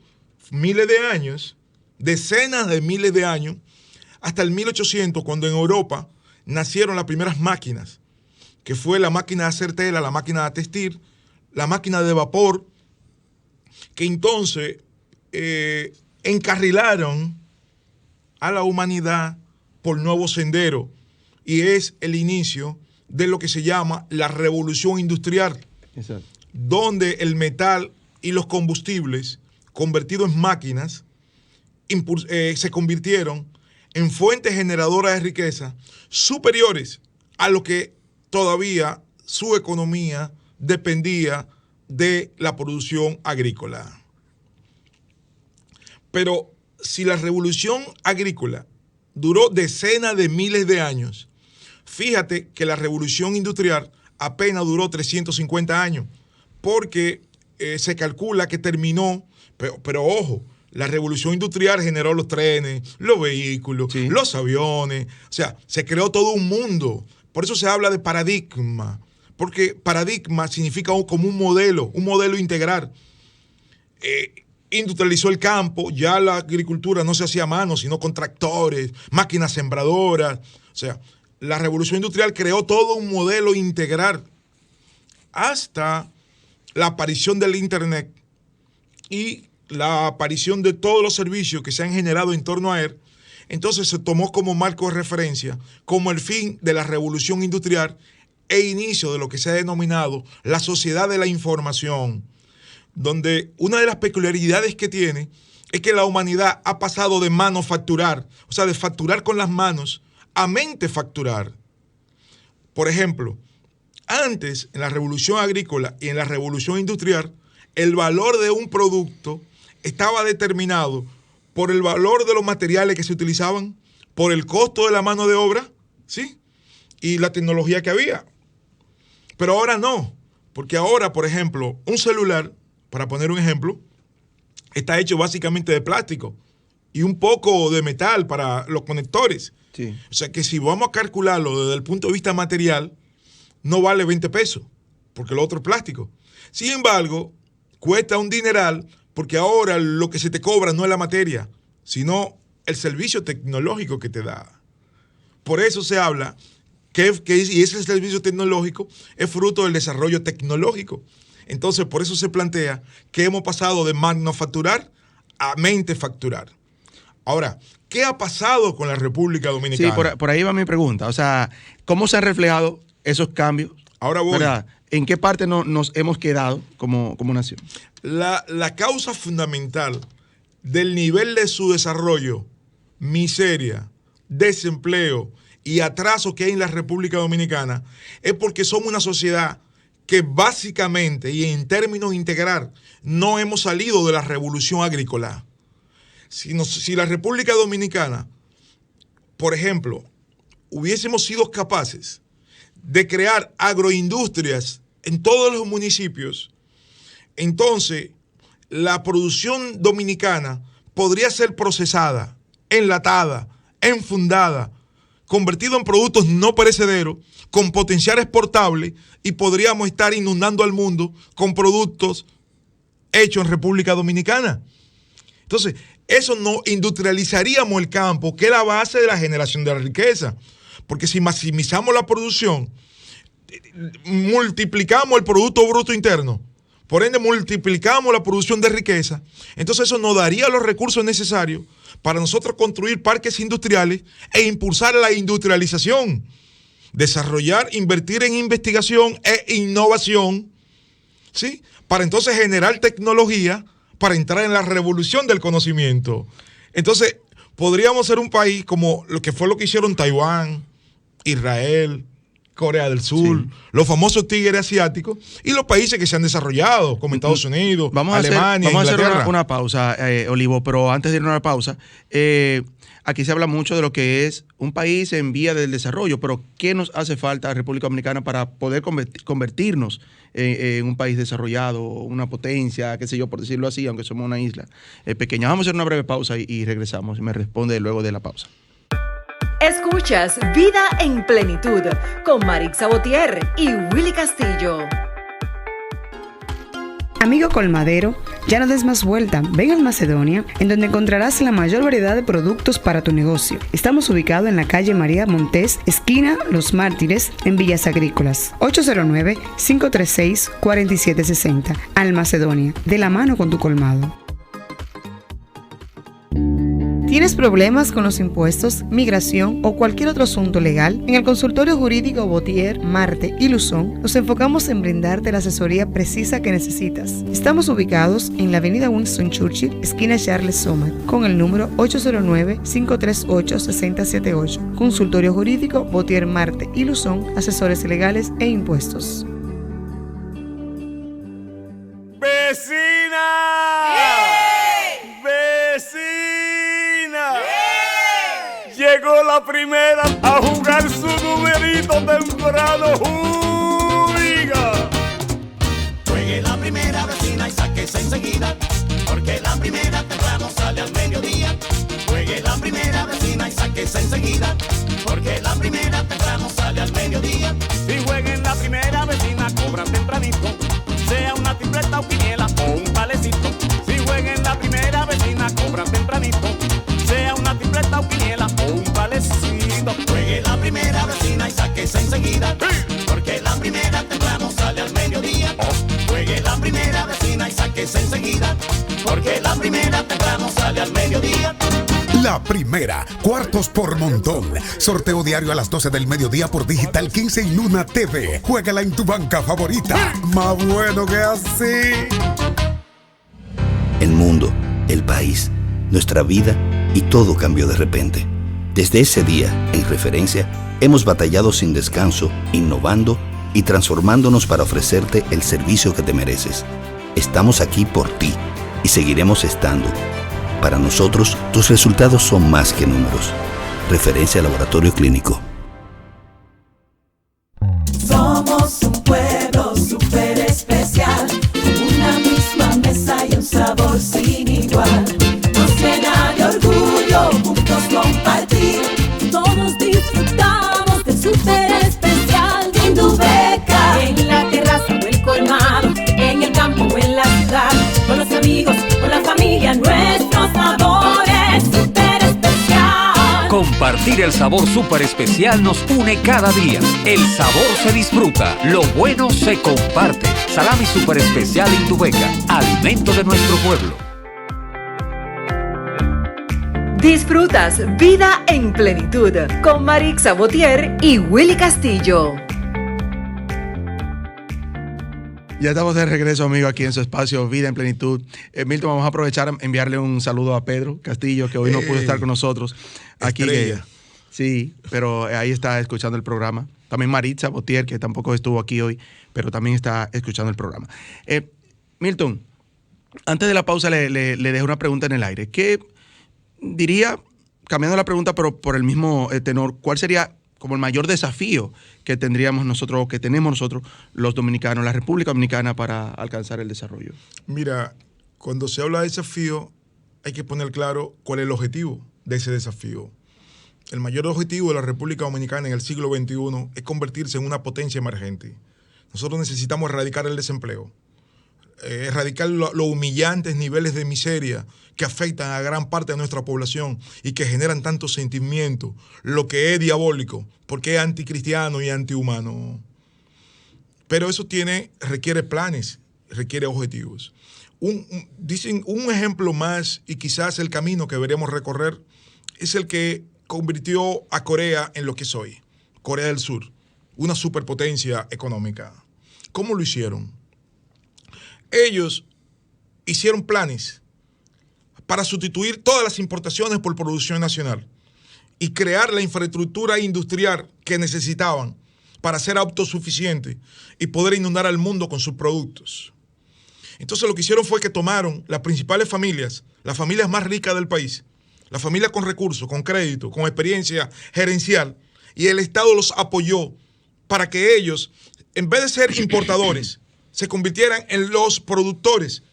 miles de años, decenas de miles de años, hasta el 1800, cuando en Europa nacieron las primeras máquinas, que fue la máquina de hacer tela, la máquina de textil, la máquina de vapor que entonces encarrilaron a la humanidad por nuevos senderos, y es el inicio de lo que se llama la revolución industrial. Exacto. Donde el metal y los combustibles convertidos en máquinas se convirtieron en fuentes generadoras de riqueza superiores a lo que todavía su economía dependía de la producción agrícola. Pero si la revolución agrícola duró decenas de miles de años, fíjate que la revolución industrial apenas duró 350 años, porque se calcula que terminó, pero ojo, la revolución industrial generó los trenes, los vehículos, sí, los aviones, o sea, se creó todo un mundo. Por eso se habla de paradigma, porque paradigma significa como un modelo integral. Industrializó el campo, ya la agricultura no se hacía a mano, sino con tractores, máquinas sembradoras. O sea, la revolución industrial creó todo un modelo integral hasta la aparición del Internet y la aparición de todos los servicios que se han generado en torno a él. Entonces se tomó como marco de referencia, como el fin de la revolución industrial e inicio de lo que se ha denominado la sociedad de la información, donde una de las peculiaridades que tiene es que la humanidad ha pasado de manufacturar, o sea, de facturar con las manos, a mente facturar. Por ejemplo, antes, en la revolución agrícola y en la revolución industrial, el valor de un producto estaba determinado por el valor de los materiales que se utilizaban, por el costo de la mano de obra, ¿sí?, y la tecnología que había. Pero ahora no, porque ahora, por ejemplo, un celular, para poner un ejemplo, está hecho básicamente de plástico y un poco de metal para los conectores. Sí. O sea que si vamos a calcularlo desde el punto de vista material, no vale 20 pesos, porque lo otro es plástico. Sin embargo, cuesta un dineral, porque ahora lo que se te cobra no es la materia, sino el servicio tecnológico que te da. Por eso se habla y ese servicio tecnológico es fruto del desarrollo tecnológico. Entonces, por eso se plantea que hemos pasado de manufacturar a mente facturar. Ahora, ¿qué ha pasado con la República Dominicana? Sí, por ahí va mi pregunta. O sea, ¿cómo se han reflejado esos cambios? Ahora voy. ¿Verdad? ¿En qué parte nos hemos quedado como nación? La causa fundamental del nivel de su desarrollo, miseria, desempleo y atraso que hay en la República Dominicana es porque somos una sociedad que básicamente y en términos integral no hemos salido de la revolución agrícola. Si la República Dominicana, por ejemplo, hubiésemos sido capaces de crear agroindustrias en todos los municipios, entonces la producción dominicana podría ser procesada, enlatada, enfundada, convertido en productos no perecederos, con potencial exportable, y podríamos estar inundando al mundo con productos hechos en República Dominicana. Entonces, eso no industrializaríamos el campo, que es la base de la generación de la riqueza. Porque si maximizamos la producción, multiplicamos el Producto Bruto Interno, por ende multiplicamos la producción de riqueza, entonces eso nos daría los recursos necesarios para nosotros construir parques industriales e impulsar la industrialización, desarrollar, invertir en investigación e innovación, ¿sí?, para entonces generar tecnología para entrar en la revolución del conocimiento. Entonces, podríamos ser un país como lo que fue lo que hicieron Taiwán, Israel, Corea del Sur, sí, los famosos tigres asiáticos y los países que se han desarrollado, como Estados Unidos, Alemania, vamos Inglaterra. a hacer una pausa, Olivo, pero antes de ir a una pausa, aquí se habla mucho de lo que es un país en vía del desarrollo, pero ¿qué nos hace falta a República Dominicana para poder convertirnos en un país desarrollado, una potencia, qué sé yo, por decirlo así, aunque somos una isla pequeña? Vamos a hacer una breve pausa y regresamos. Me responde luego de la pausa. Escuchas Vida en Plenitud con Marix Sabotier y Willy Castillo. Amigo colmadero, Ya no des más vuelta, ven al Macedonia, en donde encontrarás la mayor variedad de productos para tu negocio. Estamos ubicados en la calle María Montés, esquina Los Mártires, en Villas Agrícolas. 809-536-4760. Al Macedonia, de la mano con tu colmado. ¿Tienes problemas con los impuestos, migración o cualquier otro asunto legal? En el consultorio jurídico Botier, Marte y Luzón nos enfocamos en brindarte la asesoría precisa que necesitas. Estamos ubicados en la avenida Winston Churchill, esquina Charles Sommer, con el número 809-538-6078. Consultorio jurídico Botier, Marte y Luzón, asesores legales e impuestos. ¡Vecina! Llegó la primera a jugar su numerito temprano. ¡Juiga! Juegue la primera, vecina, y sáquese enseguida, porque la primera temprano sale al mediodía. Juegue la primera, vecina, y sáquese enseguida, porque la primera temprano sale al mediodía. Si jueguen la primera, vecina, cobran tempranito, sea una tripleta o quiniela o un palecito. Si jueguen la primera, vecina, cobran tempranito, sea una tripleta o quiniela o un valecito. Juegue la primera, vecina, y sáquese enseguida, porque la primera temprano sale al mediodía. Juegue la primera, vecina, y sáquese enseguida, porque la primera temprano sale al mediodía. La primera, cuartos por montón. Sorteo diario a las 12 del mediodía por Digital 15 y Luna TV. Juégala en tu banca favorita. Más bueno que así. El mundo, el país, nuestra vida y todo cambió de repente. Desde ese día, en referencia, hemos batallado sin descanso, innovando y transformándonos para ofrecerte el servicio que te mereces. Estamos aquí por ti y seguiremos estando. Para nosotros, tus resultados son más que números. Referencia Laboratorio Clínico. Somos un pueblo súper especial, una misma mesa y un sabor sin igual. Nos llena de orgullo juntos compartir. Todos disfrutamos del súper especial de Indubeca. En la terraza o el colmado, en el campo o en la ciudad, con los amigos, con la familia, nuestro sabor es súper especial. Compartir el sabor súper especial nos une cada día. El sabor se disfruta, lo bueno se comparte. Salami súper especial Indubeca, alimento de nuestro pueblo. Disfrutas Vida en Plenitud con Marix Botier y Willy Castillo. Ya estamos de regreso, amigo, aquí en su espacio Vida en Plenitud. Milton, vamos a aprovechar a enviarle un saludo a Pedro Castillo, que hoy no pudo estar con nosotros. Aquí, sí, pero ahí está escuchando el programa. También Maritza Botier, que tampoco estuvo aquí hoy, pero también está escuchando el programa. Milton, antes de la pausa le dejo una pregunta en el aire. ¿Qué diría, cambiando la pregunta, pero por el mismo tenor, cuál sería como el mayor desafío que tendríamos nosotros, o que tenemos nosotros los dominicanos, la República Dominicana, para alcanzar el desarrollo? Mira, cuando se habla de desafío, hay que poner claro cuál es el objetivo de ese desafío. El mayor objetivo de la República Dominicana en el siglo XXI es convertirse en una potencia emergente. Nosotros necesitamos erradicar el desempleo, erradicar los humillantes niveles de miseria que afectan a gran parte de nuestra población y que generan tanto sentimiento, lo que es diabólico, porque es anticristiano y antihumano. Pero eso requiere planes, requiere objetivos. Dicen un ejemplo más, y quizás el camino que deberíamos recorrer, es el que convirtió a Corea en lo que es hoy, Corea del Sur, una superpotencia económica. ¿Cómo lo hicieron? Ellos hicieron planes para sustituir todas las importaciones por producción nacional y crear la infraestructura industrial que necesitaban para ser autosuficientes y poder inundar al mundo con sus productos. Entonces lo que hicieron fue que tomaron las principales familias, las familias más ricas del país, las familias con recursos, con crédito, con experiencia gerencial, y el Estado los apoyó para que ellos, en vez de ser importadores, se convirtieran en los productores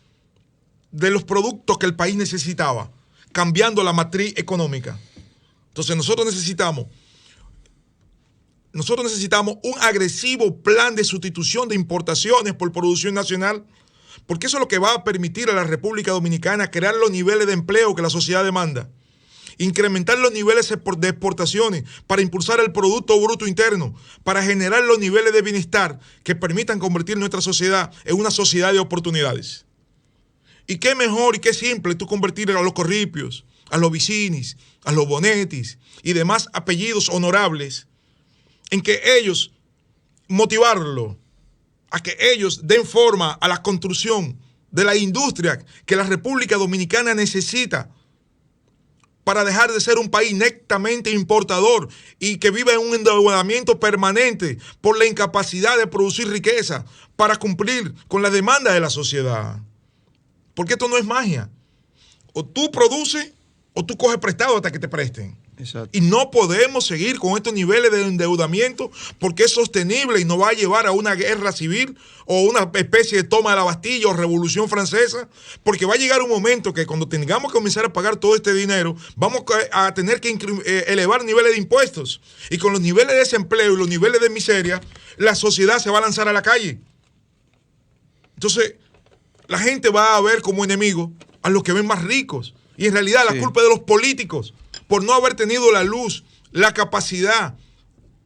de los productos que el país necesitaba, cambiando la matriz económica. Entonces nosotros necesitamos un agresivo plan de sustitución de importaciones por producción nacional porque eso es lo que va a permitir a la República Dominicana crear los niveles de empleo que la sociedad demanda, incrementar los niveles de exportaciones para impulsar el Producto Bruto Interno, para generar los niveles de bienestar que permitan convertir nuestra sociedad en una sociedad de oportunidades. Y qué mejor y qué simple tú convertir a los Corripios, a los Vicinis, a los Bonetis y demás apellidos honorables, en que ellos motivarlo a que ellos den forma a la construcción de la industria que la República Dominicana necesita para dejar de ser un país netamente importador y que vive en un endeudamiento permanente por la incapacidad de producir riqueza para cumplir con la demanda de la sociedad. Porque esto no es magia. O tú produces o tú coges prestado hasta que te presten. Exacto. Y no podemos seguir con estos niveles de endeudamiento porque es sostenible y nos va a llevar a una guerra civil o una especie de toma de la Bastilla o Revolución Francesa, porque va a llegar un momento que cuando tengamos que comenzar a pagar todo este dinero, vamos a tener que elevar niveles de impuestos. Y con los niveles de desempleo y los niveles de miseria, la sociedad se va a lanzar a la calle. Entonces, la gente va a ver como enemigo a los que ven más ricos. Y en realidad la culpa es de los políticos por no haber tenido la luz, la capacidad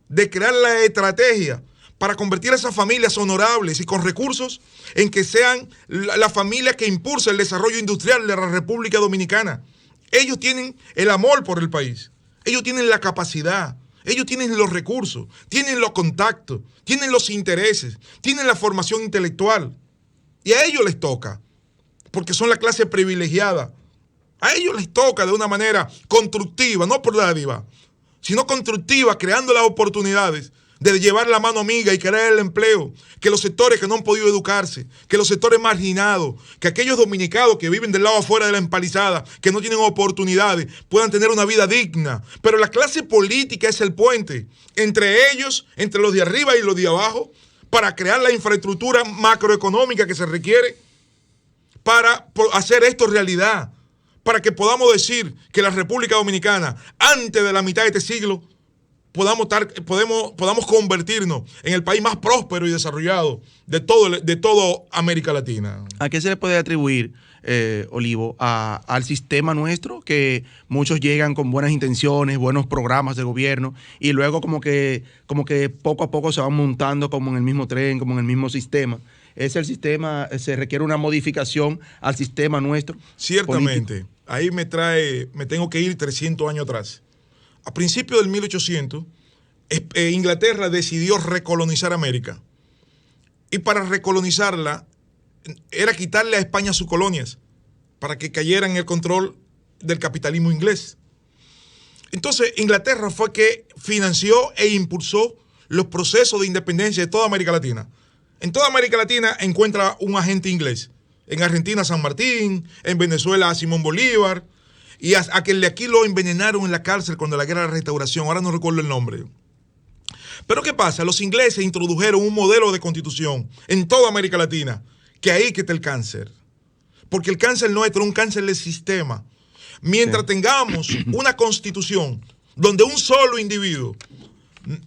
de crear la estrategia para convertir a esas familias honorables y con recursos en que sean la familia que impulsa el desarrollo industrial de la República Dominicana. Ellos tienen el amor por el país, ellos tienen la capacidad, ellos tienen los recursos, tienen los contactos, tienen los intereses, tienen la formación intelectual. Y a ellos les toca, porque son la clase privilegiada. A ellos les toca de una manera constructiva, no por dádiva, sino constructiva, creando las oportunidades de llevar la mano amiga y crear el empleo, que los sectores que no han podido educarse, que los sectores marginados, que aquellos dominicanos que viven del lado afuera de la empalizada, que no tienen oportunidades, puedan tener una vida digna. Pero la clase política es el puente entre ellos, entre los de arriba y los de abajo, para crear la infraestructura macroeconómica que se requiere para hacer esto realidad, para que podamos decir que la República Dominicana, antes de la mitad de este siglo, podamos convertirnos en el país más próspero y desarrollado de toda América Latina. ¿A qué se le puede atribuir, Olivo, al sistema nuestro, que muchos llegan con buenas intenciones, buenos programas de gobierno, y luego como que poco a poco se van montando como en el mismo tren, como en el mismo sistema? ¿Es el sistema, se requiere una modificación al sistema nuestro? Ciertamente. Político? Ahí me tengo que ir 300 años atrás. A principios del 1800, Inglaterra decidió recolonizar América. Y para recolonizarla, era quitarle a España sus colonias, para que cayeran en el control del capitalismo inglés. Entonces, Inglaterra fue que financió e impulsó los procesos de independencia de toda América Latina. En toda América Latina encuentra un agente inglés. En Argentina, San Martín, en Venezuela, Simón Bolívar, y a quien de aquí lo envenenaron en la cárcel cuando la guerra de la Restauración, ahora no recuerdo el nombre. Pero ¿qué pasa? Los ingleses introdujeron un modelo de constitución en toda América Latina, que ahí que está el cáncer. Porque el cáncer nuestro es un cáncer del sistema. Mientras tengamos una constitución donde un solo individuo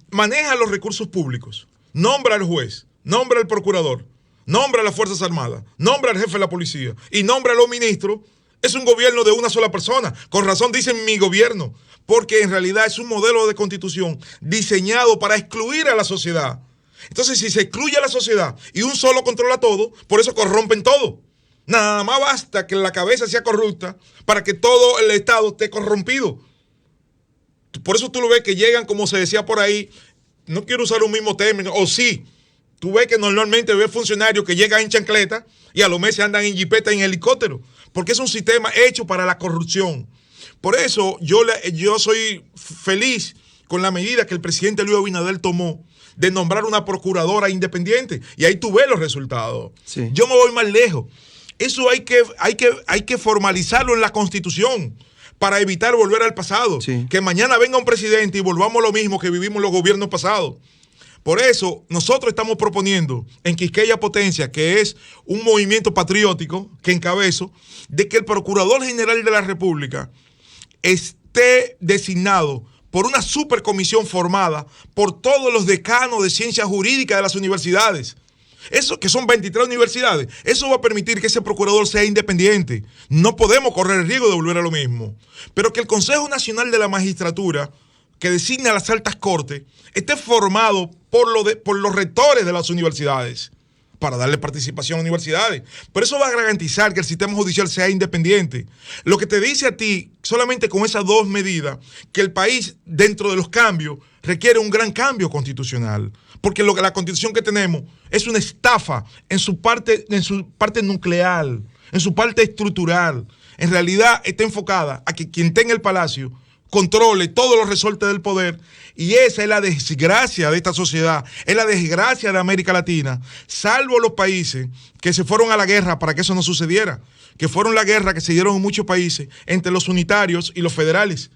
maneja los recursos públicos, nombra al juez, nombra al procurador, nombra a las Fuerzas Armadas, nombra al jefe de la policía y nombra a los ministros, es un gobierno de una sola persona. Con razón dicen mi gobierno, porque en realidad es un modelo de constitución diseñado para excluir a la sociedad. Entonces, si se excluye a la sociedad y un solo controla todo, por eso corrompen todo. Nada más basta que la cabeza sea corrupta para que todo el Estado esté corrompido. Por eso tú lo ves que llegan, como se decía por ahí, no quiero usar un mismo término, o sí, tú ves que normalmente ves funcionarios que llegan en chancleta y a los meses andan en jipeta, en helicóptero, porque es un sistema hecho para la corrupción. Por eso yo soy feliz con la medida que el presidente Luis Abinader tomó de nombrar una procuradora independiente, y ahí tú ves los resultados. Sí. Yo me voy más lejos. Eso hay que formalizarlo en la Constitución para evitar volver al pasado. Sí. Que mañana venga un presidente y volvamos lo mismo que vivimos en los gobiernos pasados. Por eso, nosotros estamos proponiendo en Quisqueya Potencia, que es un movimiento patriótico que encabezo, de que el Procurador General de la República esté designado por una supercomisión formada por todos los decanos de ciencias jurídicas de las universidades, Eso que son 23 universidades, eso va a permitir que ese procurador sea independiente. No podemos correr el riesgo de volver a lo mismo. Pero que el Consejo Nacional de la Magistratura, que designa las altas cortes, esté formado por los rectores de las universidades, para darle participación a universidades. Pero eso va a garantizar que el sistema judicial sea independiente. Lo que te dice a ti, solamente con esas dos medidas, que el país, dentro de los cambios, requiere un gran cambio constitucional. Porque la constitución que tenemos es una estafa en su parte nuclear, en su parte estructural. En realidad está enfocada a que quien tenga el palacio controle todos los resortes del poder, y esa es la desgracia de esta sociedad, es la desgracia de América Latina, salvo los países que se fueron a la guerra para que eso no sucediera, que fueron la guerra que se dieron en muchos países entre los unitarios y los federales,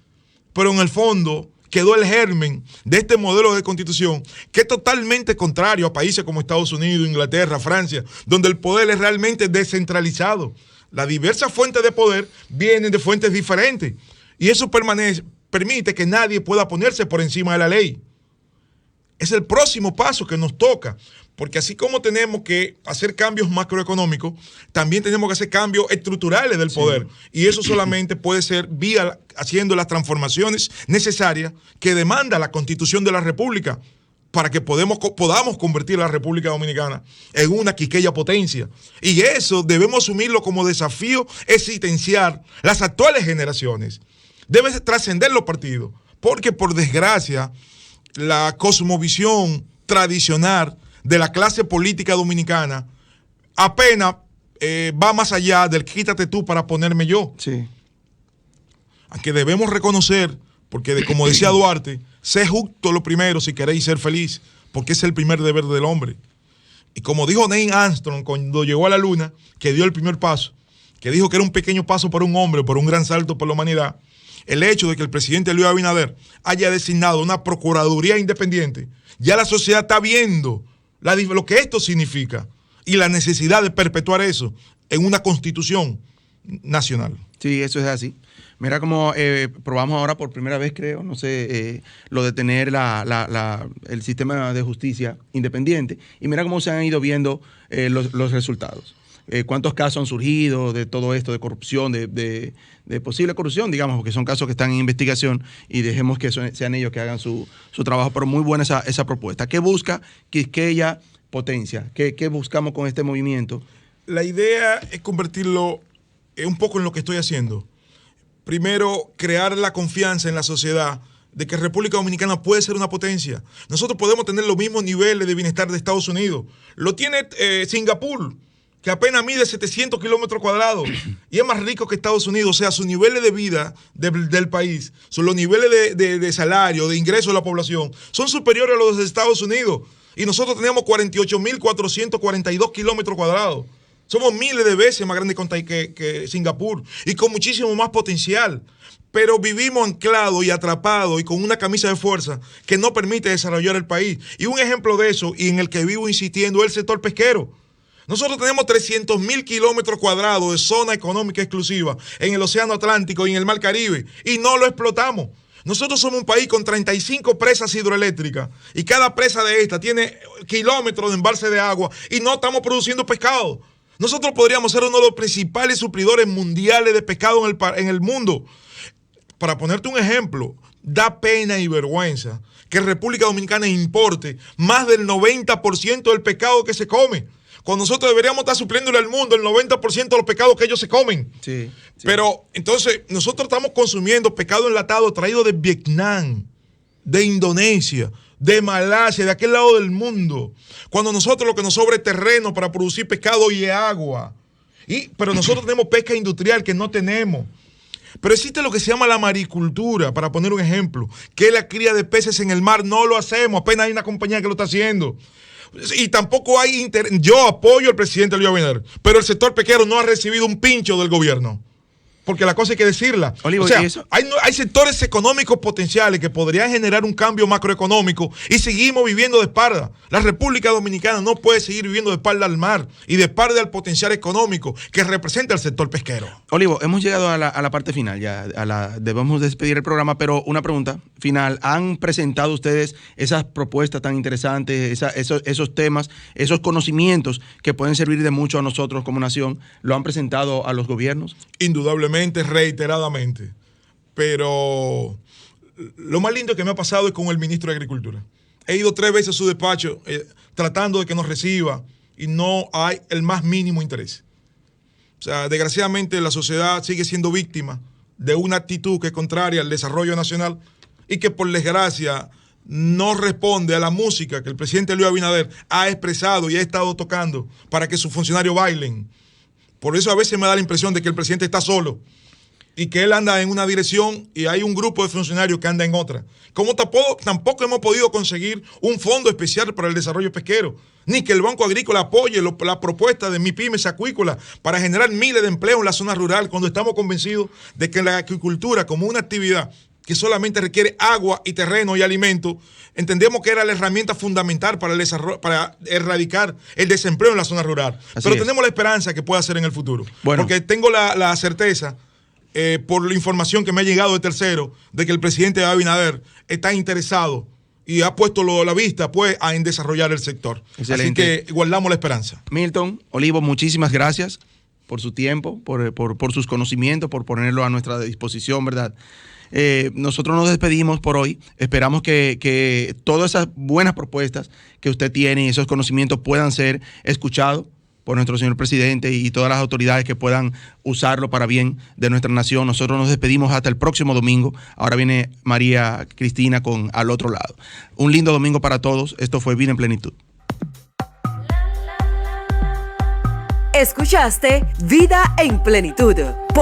pero en el fondo quedó el germen de este modelo de constitución que es totalmente contrario a países como Estados Unidos, Inglaterra, Francia, donde el poder es realmente descentralizado. Las diversas fuentes de poder vienen de fuentes diferentes. Y eso permite que nadie pueda ponerse por encima de la ley. Es el próximo paso que nos toca, porque así como tenemos que hacer cambios macroeconómicos, también tenemos que hacer cambios estructurales del poder. Y eso solamente puede ser vía haciendo las transformaciones necesarias que demanda la Constitución de la República para que podamos convertir a la República Dominicana en una quiqueya potencia. Y eso debemos asumirlo como desafío existencial las actuales generaciones. Debe trascender los partidos, porque por desgracia la cosmovisión tradicional de la clase política dominicana apenas va más allá del quítate tú para ponerme yo. Sí. Aunque debemos reconocer, porque como decía Duarte, sé justo lo primero si queréis ser feliz, porque es el primer deber del hombre. Y como dijo Neil Armstrong cuando llegó a la luna, que dio el primer paso, que dijo que era un pequeño paso para un hombre, pero un gran salto por la humanidad, el hecho de que el presidente Luis Abinader haya designado una procuraduría independiente, ya la sociedad está viendo lo que esto significa y la necesidad de perpetuar eso en una constitución nacional. Sí, eso es así. Mira cómo probamos ahora por primera vez, creo, no sé, lo de tener el sistema de justicia independiente, y mira cómo se han ido viendo los resultados. ¿Cuántos casos han surgido de todo esto, de corrupción, de posible corrupción, digamos, porque son casos que están en investigación, y dejemos que sean ellos que hagan su trabajo? Pero muy buena esa propuesta. ¿Qué busca Quisqueya Potencia? ¿Qué buscamos con este movimiento? La idea es convertirlo un poco en lo que estoy haciendo. Primero, crear la confianza en la sociedad de que República Dominicana puede ser una potencia. Nosotros podemos tener los mismos niveles de bienestar de Estados Unidos. Lo tiene Singapur, que apenas mide 700 kilómetros cuadrados y es más rico que Estados Unidos. O sea, sus niveles de vida del país, los niveles de salario, de ingreso de la población, son superiores a los de Estados Unidos. Y nosotros tenemos 48.442 kilómetros cuadrados. Somos miles de veces más grandes que Singapur y con muchísimo más potencial. Pero vivimos anclados y atrapados y con una camisa de fuerza que no permite desarrollar el país. Y un ejemplo de eso, y en el que vivo insistiendo, es el sector pesquero. Nosotros tenemos 300.000 kilómetros cuadrados de zona económica exclusiva en el Océano Atlántico y en el Mar Caribe, y no lo explotamos. Nosotros somos un país con 35 presas hidroeléctricas, y cada presa de esta tiene kilómetros de embalse de agua, y no estamos produciendo pescado. Nosotros podríamos ser uno de los principales suplidores mundiales de pescado en el mundo. Para ponerte un ejemplo, da pena y vergüenza que República Dominicana importe más del 90% del pescado que se come, cuando nosotros deberíamos estar supliéndole al mundo el 90% de los pescados que ellos se comen. Sí. Pero entonces nosotros estamos consumiendo pescado enlatado traído de Vietnam, de Indonesia, de Malasia, de aquel lado del mundo, cuando nosotros lo que nos sobra es terreno para producir pescado y agua. Pero nosotros tenemos pesca industrial que no tenemos. Pero existe lo que se llama la maricultura, para poner un ejemplo, que es la cría de peces en el mar. No lo hacemos, apenas hay una compañía que lo está haciendo. Y tampoco hay Yo apoyo al presidente Luis Abinader, pero el sector pesquero no ha recibido un pincho del gobierno. porque la cosa hay que decirla. Olivo, o sea, ¿y eso? hay sectores económicos potenciales que podrían generar un cambio macroeconómico y seguimos viviendo de espalda. La República Dominicana no puede seguir viviendo de espalda al mar y de espalda al potencial económico que representa el sector pesquero. Olivo, hemos llegado a la parte final, ya debemos despedir el programa, pero una pregunta final. ¿Han presentado ustedes esas propuestas tan interesantes, esos temas, esos conocimientos que pueden servir de mucho a nosotros como nación? ¿Lo han presentado a los gobiernos? Indudablemente, reiteradamente. Pero lo más lindo que me ha pasado es con el ministro de Agricultura. He ido 3 veces a su despacho tratando de que nos reciba y no hay el más mínimo interés. O sea, desgraciadamente la sociedad sigue siendo víctima de una actitud que es contraria al desarrollo nacional y que por desgracia no responde a la música que el presidente Luis Abinader ha expresado y ha estado tocando para que sus funcionarios bailen. Por eso a veces me da la impresión de que el presidente está solo y que él anda en una dirección y hay un grupo de funcionarios que anda en otra. Como tampoco hemos podido conseguir un fondo especial para el desarrollo pesquero, ni que el Banco Agrícola apoye la propuesta de MIPYMES Acuícola para generar miles de empleos en la zona rural, cuando estamos convencidos de que la acuicultura, como una actividad que solamente requiere agua y terreno y alimento, entendemos que era la herramienta fundamental para el desarrollo, para erradicar el desempleo en la zona rural. Pero tenemos la esperanza que pueda ser en el futuro. Bueno. Porque tengo la certeza, por la información que me ha llegado de tercero, de que el presidente Abinader está interesado y ha puesto la vista pues en desarrollar el sector. Excelente. Así que guardamos la esperanza. Milton, Olivo, muchísimas gracias por su tiempo, por sus conocimientos, por ponerlo a nuestra disposición, ¿verdad? Nosotros nos despedimos por hoy. Esperamos que todas esas buenas propuestas que usted tiene y esos conocimientos puedan ser escuchados por nuestro señor presidente y todas las autoridades que puedan usarlo para bien de nuestra nación. Nosotros nos despedimos hasta el próximo domingo. Ahora viene María Cristina con Al Otro Lado. Un lindo domingo para todos. Esto fue Vida en Plenitud. Escuchaste Vida en Plenitud